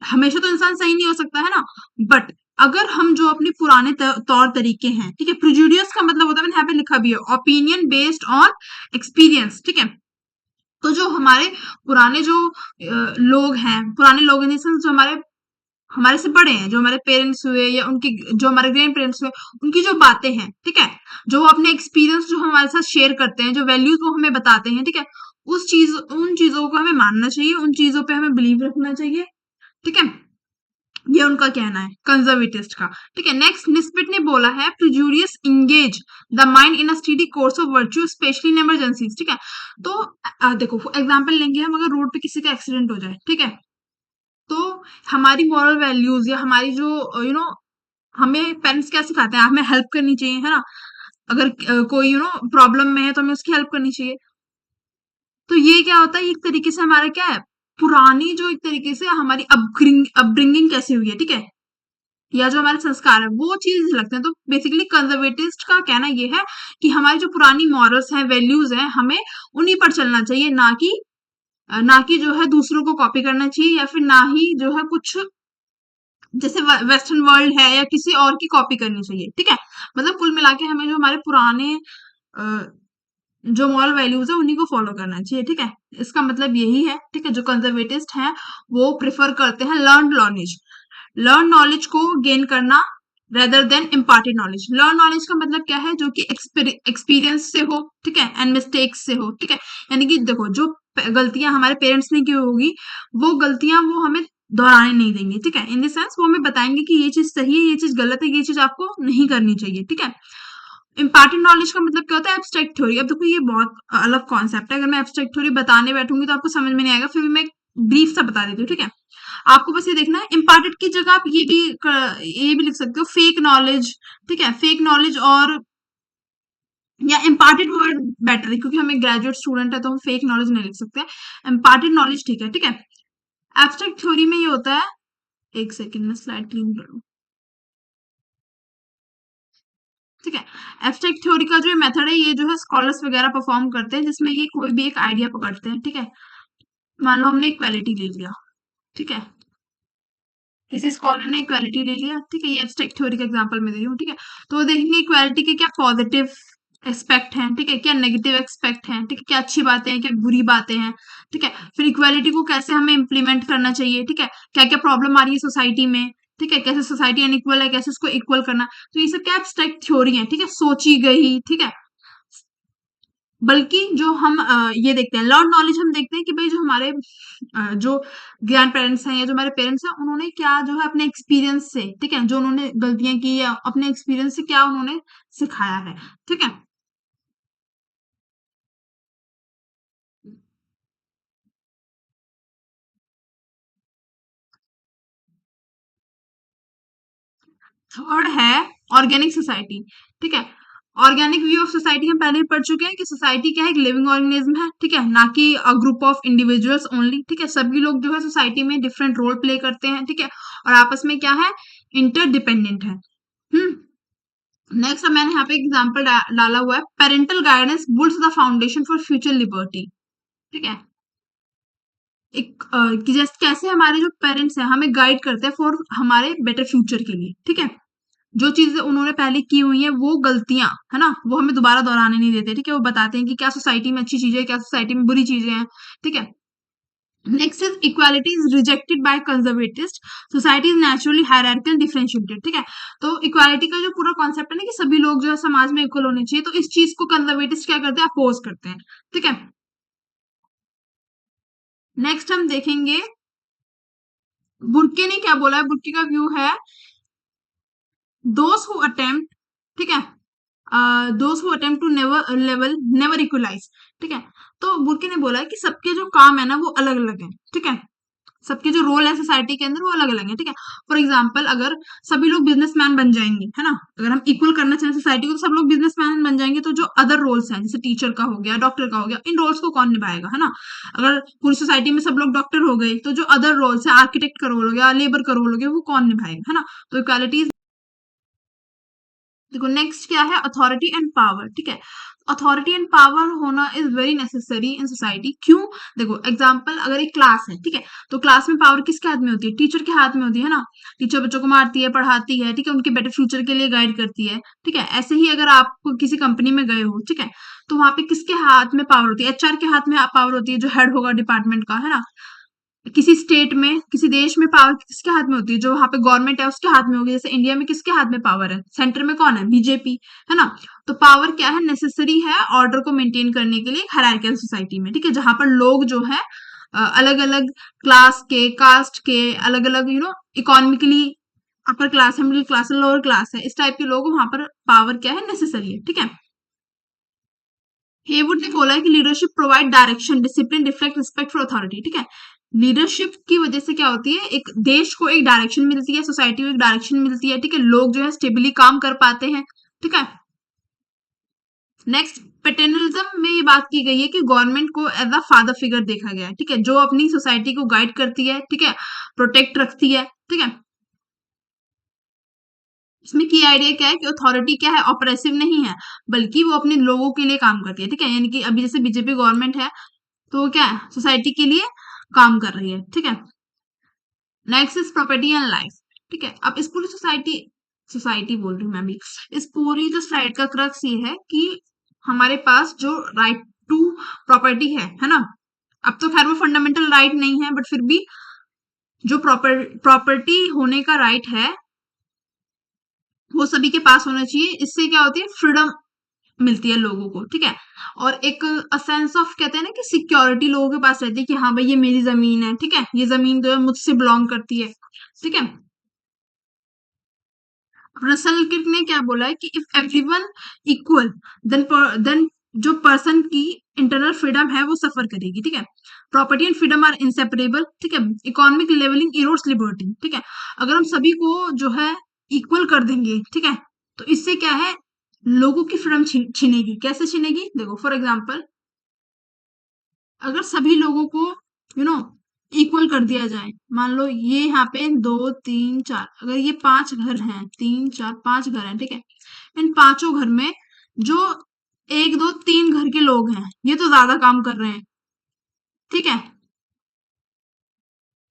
हमेशा तो इंसान सही नहीं हो सकता, है ना। बट अगर हम जो अपने पुराने तौर तरीके हैं, ठीक है, प्रिजुडियस का मतलब होता है, मैंने यहाँ पे लिखा भी है, ओपिनियन बेस्ड ऑन एक्सपीरियंस, ठीक है। तो जो हमारे पुराने जो लोग हैं, पुराने लोग इन द सेंस जो हमारे हमारे से बड़े हैं, जो हमारे पेरेंट्स हुए या उनके जो हमारे ग्रैंड पेरेंट्स हुए, उनकी जो बातें हैं, ठीक है, जो वो अपने एक्सपीरियंस जो हमारे साथ शेयर करते हैं, जो वैल्यूज वो हमें बताते हैं, ठीक है, उन चीजों को हमें मानना चाहिए, उन चीजों पे हमें बिलीव रखना चाहिए, ठीक है। ये उनका कहना है कंजर्वेटिस्ट का। ठीक है, नेक्स्ट निस्बिट ने बोला है prejudices engage the mind in a steady course of virtue especially in emergencies. ठीक है, तो देखो एग्जांपल लेंगे हम, अगर रोड पे किसी का एक्सीडेंट हो जाए, ठीक है, तो हमारी मॉरल वैल्यूज या हमारी जो हमें पेरेंट्स क्या सिखाते हैं, हमें हेल्प करनी चाहिए, है ना। अगर कोई प्रॉब्लम में है तो हमें उसकी हेल्प करनी चाहिए। तो ये क्या होता है, एक तरीके से हमारा क्या है, पुरानी जो एक तरीके से हमारी अपब्रिंगिंग कैसी हुई है, ठीक है, या जो हमारे संस्कार है वो चीज लगते हैं। तो बेसिकली कंजर्वेटिस्ट का कहना ये है कि हमारी जो पुरानी मॉरल्स हैं, वैल्यूज हैं, हमें उन्हीं पर चलना चाहिए, ना कि जो है दूसरों को कॉपी करना चाहिए, या फिर ना ही जो है कुछ जैसे वेस्टर्न वर्ल्ड है या किसी और की कॉपी करनी चाहिए। ठीक है, मतलब कुल मिला के हमें जो हमारे पुराने अ, जो मॉरल वैल्यूज है उन्हीं को फॉलो करना चाहिए। ठीक है, इसका मतलब यही है। ठीक है, जो कंजर्वेटिस्ट हैं वो प्रिफर करते हैं लर्न नॉलेज को गेन करना rather than imparted knowledge. Learn knowledge का मतलब क्या है, जो कि एक्सपीरियंस से हो, ठीक है, एंड मिस्टेक्स से हो। ठीक है, यानी कि देखो जो गलतियां हमारे पेरेंट्स ने की होगी, वो गलतियां वो हमें दोहराने नहीं देंगे। ठीक है, इन द सेंस वो हमें बताएंगे कि ये चीज सही है, ये चीज गलत है, ये चीज आपको नहीं करनी चाहिए। ठीक है, इम्पार्टेंट नॉलेज का मतलब क्या होता है, एब्स्ट्रैक्ट थ्योरी। अब देखो ये बहुत अलग कॉन्सेप्ट है, अगर मैं एब्स्ट्रैक्ट थ्योरी बताने बैठूंगी तो आपको समझ में नहीं आएगा, फिर भी मैं ब्रीफ सा बता देती हूँ। ठीक है, आपको बस ये देखना है, इम्पार्टेंट की जगह आप ये भी लिख सकते हो फेक नॉलेज। ठीक है, फेक नॉलेज और या इम्पार्टेंट वर्ड बेटर है, क्योंकि हम एक ग्रेजुएट स्टूडेंट है तो हम फेक नॉलेज नहीं लिख सकते, इम्पार्टेंट नॉलेज ठीक है। ठीक है, एब्स्ट्रैक्ट थ्योरी में ये होता है, एक सेकेंड में स्लाइड क्लीन कर लूं। ठीक है, एब्स्ट्रैक्ट थ्योरी का जो मेथड है, ये जो है स्कॉलर्स वगैरह परफॉर्म करते हैं, जिसमें ये कोई भी एक आइडिया पकड़ते हैं। ठीक है, मान लो हमने इक्वालिटी ले लिया, ठीक है, किसी स्कॉलर ने इक्वालिटी ले लिया, ठीक है, ये एब्स्ट्रैक्ट थ्योरी का एग्जांपल मैं दे रही हूँ। ठीक है, तो वो देखेंगे इक्वालिटी के क्या पॉजिटिव एस्पेक्ट हैं, ठीक है, क्या नेगेटिव एक्सपेक्ट हैं, ठीक है, क्या अच्छी बातें हैं, क्या बुरी बातें हैं। ठीक है, फिर इक्वालिटी को कैसे हमें इम्प्लीमेंट करना चाहिए, ठीक है, क्या क्या प्रॉब्लम आ रही है सोसाइटी में, ठीक है, कैसे सोसाइटी अनइक्वल है, कैसे उसको इक्वल करना। तो ये सब क्या एब्स्ट्रैक्ट थ्योरी है, ठीक है, सोची गई। ठीक है, बल्कि जो हम ये देखते हैं लर्न नॉलेज, हम देखते हैं कि भाई जो हमारे जो ग्रैंड पेरेंट्स हैं या जो हमारे पेरेंट्स हैं, उन्होंने क्या जो है अपने एक्सपीरियंस से, ठीक है, जो उन्होंने गलतियां की या अपने एक्सपीरियंस से क्या उन्होंने सिखाया है। ठीक है, थर्ड है ऑर्गेनिक सोसाइटी। ठीक है, ऑर्गेनिक व्यू ऑफ सोसाइटी हम पहले ही पढ़ चुके हैं कि सोसाइटी क्या है, एक लिविंग ऑर्गेनिज्म है। ठीक है, ना कि a group of individuals only. ठीक है, सभी लोग जो है सोसाइटी में डिफरेंट रोल प्ले करते हैं। ठीक है, और आपस में क्या है, इंटरडिपेंडेंट है। नेक्स्ट मैंने यहाँ पे एग्जांपल डाला हुआ है, parental guidance builds the foundation for future liberty. ठीक है, एक कि जैसे कैसे हमारे जो पेरेंट्स हैं हमें गाइड करते हैं फॉर हमारे बेटर फ्यूचर के लिए। ठीक है, जो चीजें उन्होंने पहले की हुई है वो गलतियां, है ना, वो हमें दोबारा दोहराने नहीं देते। ठीक है, वो बताते हैं कि क्या सोसाइटी में अच्छी चीजें, क्या सोसाइटी में बुरी चीजें हैं। ठीक है, next is equality is rejected by conservatist, society is naturally hierarchical differentiated. ठीक है, तो इक्वालिटी का जो पूरा कॉन्सेप्ट है ना कि सभी लोग जो है समाज में इक्वल होने चाहिए, तो इस चीज को कंजर्वेटिस्ट क्या करते हैं, अपोज करते हैं। ठीक है, नेक्स्ट हम देखेंगे बुर्के ने क्या बोला है। बुर्के का व्यू है दोस हु अटेम्प्ट, ठीक है, those who attempt to never level never equalise. ठीक है, तो बुर्के ने बोला है कि सबके जो काम है ना वो अलग अलग है। ठीक है, सबके जो रोल है सोसाइटी के अंदर वो अलग अलग है। ठीक है, फॉर एग्जाम्पल अगर सभी लोग बिजनेसमैन बन जाएंगे, है ना, अगर हम इक्वल करना चाहें सोसाइटी को, तो सब लोग बिजनेसमैन बन जाएंगे, तो जो अदर रोल्स हैं जैसे टीचर का हो गया, डॉक्टर का हो गया, इन रोल्स को कौन निभाएगा, है ना। अगर पूरी सोसाइटी में सब लोग डॉक्टर हो गए, तो जो अदर रोल्स है, आर्किटेक्ट का रोल हो गया, लेबर का रोल हो गया, वो कौन निभाएगा, है ना। तो इक्वालिटी, देखो नेक्स्ट क्या है, अथॉरिटी एंड पावर। ठीक है, अथॉरिटी एंड पावर होना is very necessary in society. क्यों, देखो एग्जांपल, अगर एक क्लास है, ठीक है, तो क्लास में पावर किसके हाथ में होती है, टीचर के हाथ में होती है ना। टीचर बच्चों को मारती है, पढ़ाती है, ठीक है, उनके बेटर फ्यूचर के लिए गाइड करती है। ठीक है, ऐसे ही अगर आप किसी कंपनी में गए हो, ठीक है, तो वहां पे किसके हाथ में पावर होती है, एचआर के हाथ में पावर होती है, जो हेड होगा डिपार्टमेंट का, है ना। किसी स्टेट में, किसी देश में पावर किसके हाथ में होती है, जो वहां पे गवर्नमेंट है उसके हाथ में होगी। जैसे इंडिया में किसके हाथ में पावर है, सेंटर में कौन है, बीजेपी, है ना। तो पावर क्या है, नेसेसरी है ऑर्डर को मेंटेन करने के लिए हायरार्किकल सोसाइटी में। ठीक है, जहां पर लोग जो है अलग अलग क्लास के, कास्ट के, अलग अलग इकोनॉमिकली अपर क्लास है, मिडिल क्लास है, लोअर क्लास है, इस टाइप के लोग वहां पर पावर क्या है, नेसेसरी है। ठीक है, हेवुड ने बोला है कि leadership provide direction, discipline, reflect respect for authority. ठीक है, लीडरशिप की वजह से क्या होती है, एक देश को एक डायरेक्शन मिलती है, सोसाइटी को एक डायरेक्शन मिलती है। ठीक है, लोग जो है स्टेबली काम कर पाते हैं। ठीक है, नेक्स्ट पेटर्नलिज्म में ये बात की गई है कि गवर्नमेंट को एज अ फादर फिगर देखा गया है। ठीक है, जो अपनी सोसाइटी को गाइड करती है, ठीक है, प्रोटेक्ट रखती है। ठीक है, इसमें की आइडिया क्या है कि अथॉरिटी क्या है, ऑपरेसिव नहीं है, बल्कि वो अपने लोगों के लिए काम करती है। ठीक है, यानी कि अभी जैसे बीजेपी गवर्नमेंट है, तो वो क्या है, सोसाइटी के लिए काम कर रही है। ठीक है, next is property and life. ठीक है, अब इस पूरी सोसाइटी सोसाइटी बोल रही हूँ मैं भी, इस पूरी जो स्लाइड का क्रक्स ये है कि हमारे पास जो राइट टू प्रॉपर्टी है ना, अब तो खैर वो फंडामेंटल राइट नहीं है, बट फिर भी जो प्रॉपर्टी होने का राइट है वो सभी के पास होना चाहिए। इससे क्या होती है, फ्रीडम मिलती है लोगों को। ठीक है, और एक सेंस ऑफ कहते हैं ना कि सिक्योरिटी लोगों के पास रहती है कि हाँ भाई ये मेरी जमीन है। ठीक है, ये जमीन जो है मुझसे बिलोंग करती है। ठीक है, रसल किर्क ने क्या बोला है कि इफ एवरीवन इक्वल देन जो पर्सन की इंटरनल फ्रीडम है वो सफर करेगी। ठीक है, property and freedom are inseparable. ठीक है, इकोनॉमिक लेवलिंग इरोड्स लिबर्टी। ठीक है, अगर हम सभी को जो है इक्वल कर देंगे, ठीक है, तो इससे क्या है, लोगों की फ्रीडम छीनेगी। कैसे छीनेगी, देखो फॉर एग्जाम्पल, अगर सभी लोगों को यू नो इक्वल कर दिया जाए, मान लो ये यहाँ पे 2 3 4, अगर ये 5 घर हैं, 3 4 5 घर हैं। ठीक है, इन पांचों घर में जो 1 2 3 घर के लोग हैं, ये तो ज्यादा काम कर रहे हैं। ठीक है,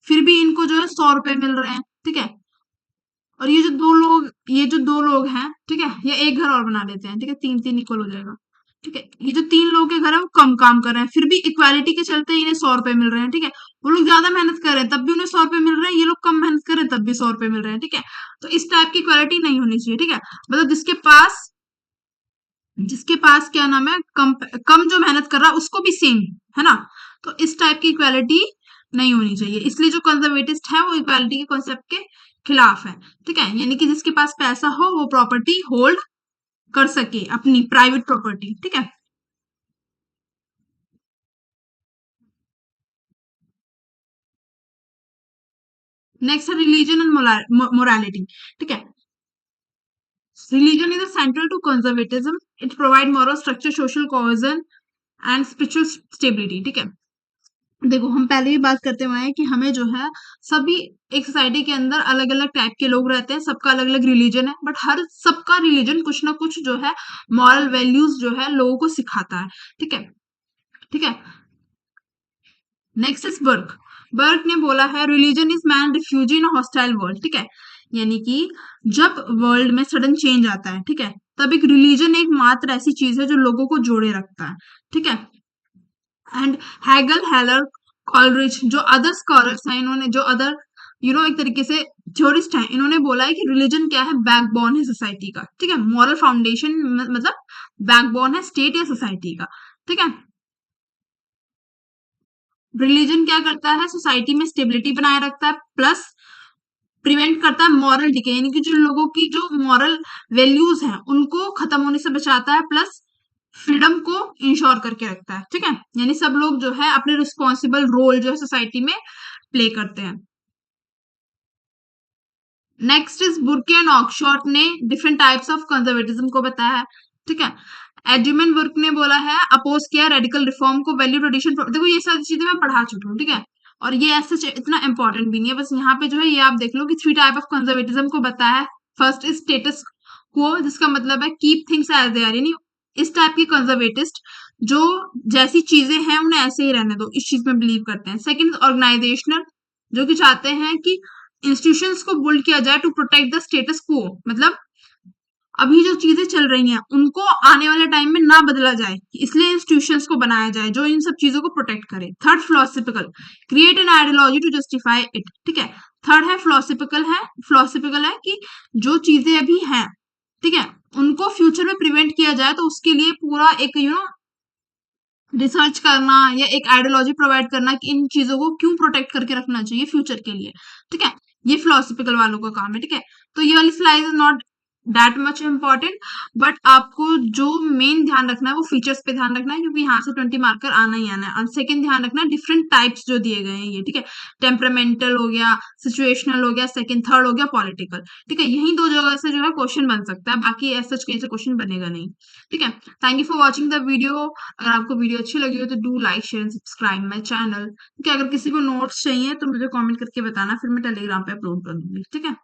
फिर भी इनको जो है 100 रुपए मिल रहे हैं। ठीक है, और ये जो दो लोग हैं, ठीक है, ये एक घर और बना लेते हैं। ठीक है, 3 3 इक्वल हो जाएगा। ठीक है, ये जो 3 लोग के घर है वो कम काम कर रहे हैं, फिर भी इक्वालिटी के चलते इन्हें 100 रुपए मिल रहे हैं। ठीक है, वो लोग ज्यादा मेहनत कर रहे हैं तब भी उन्हें 100 रुपए मिल रहे हैं, ये लोग कम मेहनत कर रहे हैं तब भी 100 रुपए मिल रहे हैं। ठीक है, तो इस टाइप की इक्वालिटी नहीं होनी चाहिए। ठीक है, मतलब जिसके पास क्या नाम है, कम कम जो मेहनत कर रहा है उसको भी सेम, है ना, तो इस टाइप की इक्वालिटी नहीं होनी चाहिए। इसलिए जो कंजर्वेटिस्ट है वो इक्वालिटी के कॉन्सेप्ट के खिलाफ है। ठीक है, यानी कि जिसके पास पैसा हो वो प्रॉपर्टी होल्ड कर सके, अपनी प्राइवेट प्रॉपर्टी। ठीक है, नेक्स्ट है रिलीजन एंड मोरालिटी। ठीक है, religion is central to conservatism, it provide moral structure, social cohesion and spiritual stability. ठीक है, देखो हम पहले ही बात करते हुए हैं कि हमें जो है सभी एक सोसाइटी के अंदर अलग अलग टाइप के लोग रहते हैं, सबका अलग अलग रिलीजन है, बट हर सबका रिलीजन कुछ ना कुछ जो है मॉरल वैल्यूज जो है लोगों को सिखाता है। ठीक है, ठीक है, नेक्स्ट इज बर्क। बर्क ने बोला है religion is man refugee in hostile world. ठीक है, यानी कि जब वर्ल्ड में सडन चेंज आता है, ठीक है, तब एक रिलीजन एक मात्र ऐसी चीज है जो लोगों को जोड़े रखता है। ठीक है, एंड हैगल, हेलर, कॉलरिच, जो अदर स्कॉलर्स हैं, इन्होंने जो अदर एक तरीके से थ्योरिस्ट हैं, इन्होंने बोला है कि रिलीजन क्या है, बैकबोन है सोसाइटी का। ठीक है, मॉरल फाउंडेशन मतलब बैकबोन है स्टेट या सोसाइटी का। ठीक है, रिलीजन क्या करता है, सोसाइटी में स्टेबिलिटी बनाए रखता है, प्लस प्रिवेंट करता है मॉरल डिके, यानी कि जो लोगों की जो मॉरल वैल्यूज हैं उनको खत्म होने से बचाता है, प्लस फ्रीडम को इंश्योर करके रखता है। ठीक है, यानी सब लोग जो है अपने रिस्पॉन्सिबल रोल जो है सोसाइटी में प्ले करते हैं। नेक्स्ट इज बुर्के एंड ऑक्सशॉर्ट ने डिफरेंट टाइप्स ऑफ कंजर्वेटिज्म को बताया है। ठीक है, एडमंड बुर्क ने बोला है अपोज किया रेडिकल रिफॉर्म को, वैल्यू ट्रेडिशन, देखो ये सारी चीजें मैं पढ़ा चुकी हूँ। ठीक है, और ये ऐसे इतना इंपॉर्टेंट भी नहीं है, बस यहाँ पे जो है ये आप देख लो कि 3 टाइप ऑफ कंजर्वेटिज्म को बताया है। फर्स्ट इज स्टेटस क्वो, जिसका मतलब है keep things as they are, यानी इस टाइप के कंजर्वेटिस्ट जो जैसी चीजें हैं उन्हें ऐसे ही रहने दो, इस चीज में बिलीव करते हैं। सेकंड ऑर्गेनाइजेशनल, जो कि चाहते हैं कि इंस्टीट्यूशंस को बिल्ड किया जाए टू प्रोटेक्ट द स्टेटस क्वो, मतलब अभी जो चीजें चल रही हैं उनको आने वाले टाइम में ना बदला जाए, इसलिए इंस्टीट्यूशंस को बनाया जाए जो इन सब चीजों को प्रोटेक्ट करे। Third philosophical, create an ideology to justify it. ठीक है, थर्ड है फिलोसफिकल है कि जो चीजें अभी हैं, ठीक है, उनको फ्यूचर में प्रिवेंट किया जाए, तो उसके लिए पूरा एक रिसर्च करना या एक आइडियोलॉजी प्रोवाइड करना कि इन चीजों को क्यों प्रोटेक्ट करके रखना चाहिए फ्यूचर के लिए, ठीक है। ये फिलोसफिकल वालों का काम है, ठीक है। तो ये वाली slide is not that much important, but आपको जो मेन ध्यान रखना है वो फीचर्स पे ध्यान रखना है, क्योंकि यहाँ से 20 मार्कर आना ही आना है। और सेकंड ध्यान रखना है डिफरेंट टाइप्स जो दिए गए हैं ये, ठीक है। टेम्परामेंटल हो गया, सिचुएशनल हो गया, सेकंड थर्ड हो गया, पॉलिटिकल, ठीक है। यही दो जगह से जो है क्वेश्चन बन सकता है, बाकी ऐसा कहीं से क्वेश्चन बनेगा नहीं, ठीक है। Thank you for watching the video. अगर आपको वीडियो अच्छी लगी हो तो do like share and subscribe my channel, ठीक है। अगर किसी को नोट्स चाहिए तो मुझे कमेंट करके बताना, फिर मैं टेलीग्राम पे अपलोड कर दूंगी, ठीक है।